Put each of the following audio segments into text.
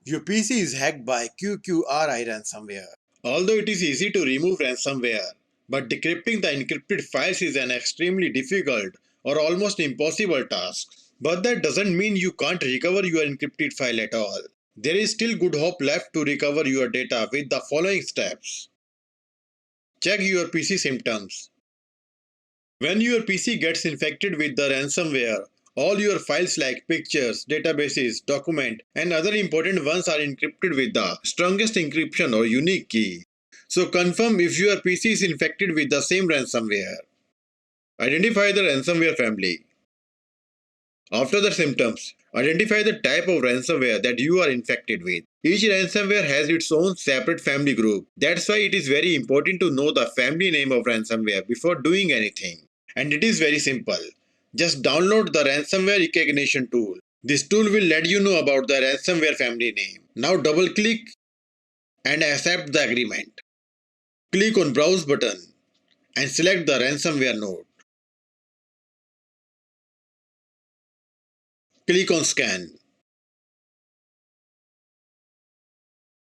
Your PC is hacked by Qqri ransomware. Although it is easy to remove ransomware, but decrypting the encrypted files is an extremely difficult or almost impossible task. But that doesn't mean you can't recover your encrypted file at all. There is still good hope left to recover your data with the following steps. Check your PC symptoms. When your PC gets infected with the ransomware, all your files like pictures, databases, documents, and other important ones are encrypted with the strongest encryption or unique key. So confirm if your PC is infected with the same ransomware. Identify the ransomware family. After the symptoms, identify the type of ransomware that you are infected with. Each ransomware has its own separate family group. That's why it is very important to know the family name of ransomware before doing anything. And it is very simple. Just download the ransomware recognition tool. This tool will let you know about the ransomware family name. Now double click and accept the agreement. Click on Browse button and select the ransomware node. Click on Scan.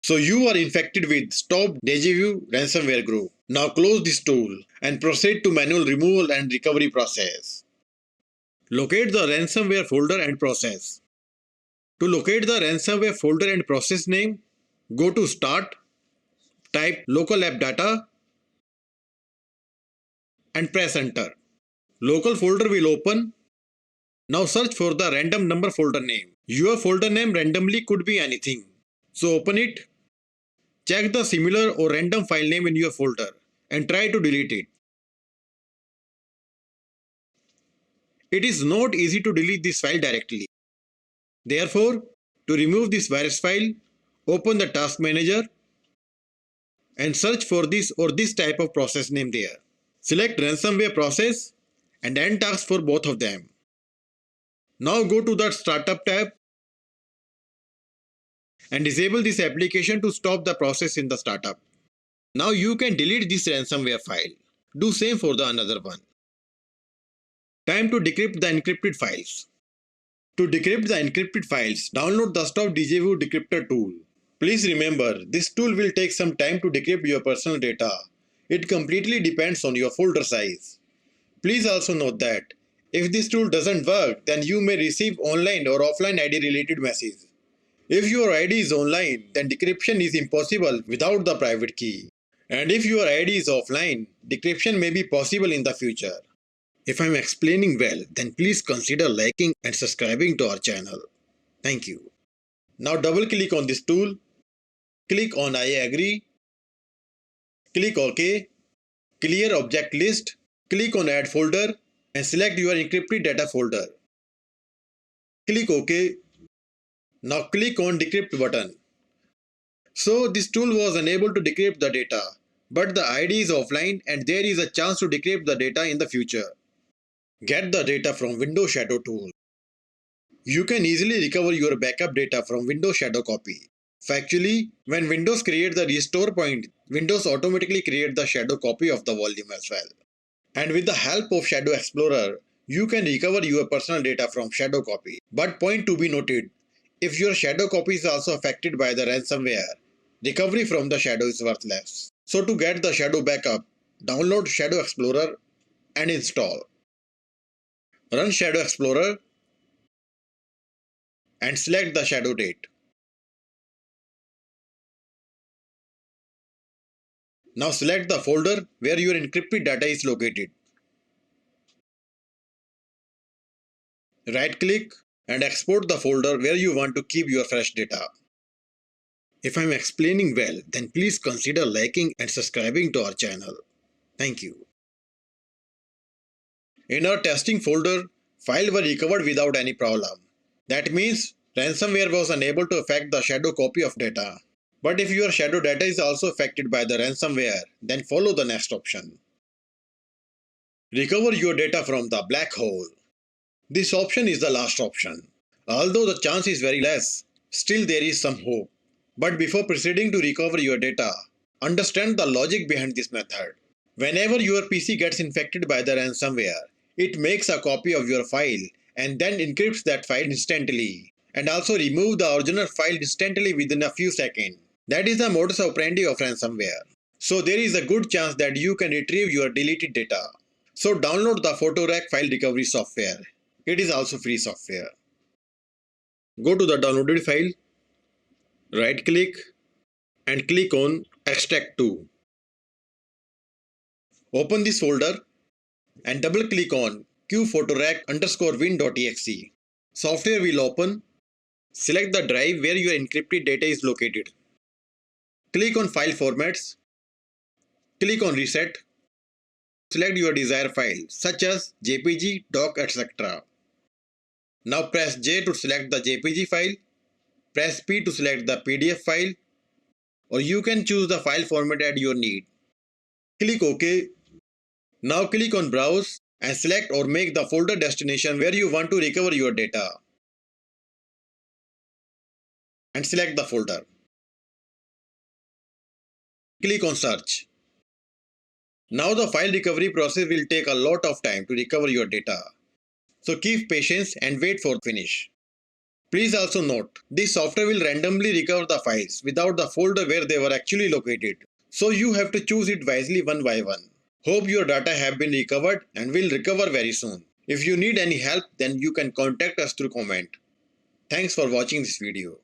So you are infected with Stop Deja Vu ransomware group. Now close this tool and proceed to manual removal and recovery process. Locate the ransomware folder and process. To locate the ransomware folder and process name, go to Start, type local app data and press enter. Local folder will open. Now search for the random number folder name. Your folder name randomly could be anything. So open it. Check the similar or random file name in your folder and try to delete it. It is not easy to delete this file directly. Therefore, to remove this virus file, open the task manager and search for this or this type of process name there. Select ransomware process and end task for both of them. Now go to the startup tab and disable this application to stop the process in the startup. Now you can delete this ransomware file. Do same for the another one. Time to decrypt the encrypted files. To decrypt the encrypted files, download the Stop Deja Vu Decryptor tool. Please remember, this tool will take some time to decrypt your personal data. It completely depends on your folder size. Please also note that if this tool doesn't work, then you may receive online or offline ID related message. If your ID is online, then decryption is impossible without the private key. And if your ID is offline, decryption may be possible in the future. If I'm explaining well, then please consider liking and subscribing to our channel. Thank you. Now double click on this tool. Click on I agree. Click OK. Clear object list. Click on add folder and select your encrypted data folder. Click OK. Now click on decrypt button. So this tool was unable to decrypt the data, but the ID is offline and there is a chance to decrypt the data in the future. Get the data from Windows Shadow tool. You can easily recover your backup data from Windows Shadow copy. Factually, when Windows creates the restore point, Windows automatically creates the shadow copy of the volume as well. And with the help of Shadow Explorer, you can recover your personal data from shadow copy. But point to be noted, if your shadow copy is also affected by the ransomware, recovery from the shadow is worthless. So to get the shadow backup, download Shadow Explorer and install. Run Shadow Explorer and select the shadow date. Now select the folder where your encrypted data is located. Right click and export the folder where you want to keep your fresh data. If I'm explaining well, then please consider liking and subscribing to our channel. Thank you. In our testing folder, files were recovered without any problem. That means ransomware was unable to affect the shadow copy of data. But if your shadow data is also affected by the ransomware, then follow the next option. Recover your data from the black hole. This option is the last option. Although the chance is very less, still there is some hope. But before proceeding to recover your data, understand the logic behind this method. Whenever your PC gets infected by the ransomware, it makes a copy of your file and then encrypts that file instantly and also remove the original file instantly within a few seconds. That is the modus operandi of ransomware. So there is a good chance that you can retrieve your deleted data. So download the PhotoRack file recovery software. It is also free software. Go to the downloaded file, right click and click on Extract to. Open this folder and double click on qphotorack_win.exe. Software will open. Select the drive where your encrypted data is located. Click on File Formats. Click on Reset. Select your desired file such as JPG, doc, etc. Now press J to select the JPG file. Press P to select the PDF file, or you can choose the file format at your need. Click OK. Now click on Browse and select or make the folder destination where you want to recover your data. And select the folder. Click on Search. Now the file recovery process will take a lot of time to recover your data. So keep patience and wait for finish. Please also note, this software will randomly recover the files without the folder where they were actually located. So you have to choose it wisely one by one. Hope your data have been recovered and will recover very soon. If you need any help, then you can contact us through comment. Thanks for watching this video.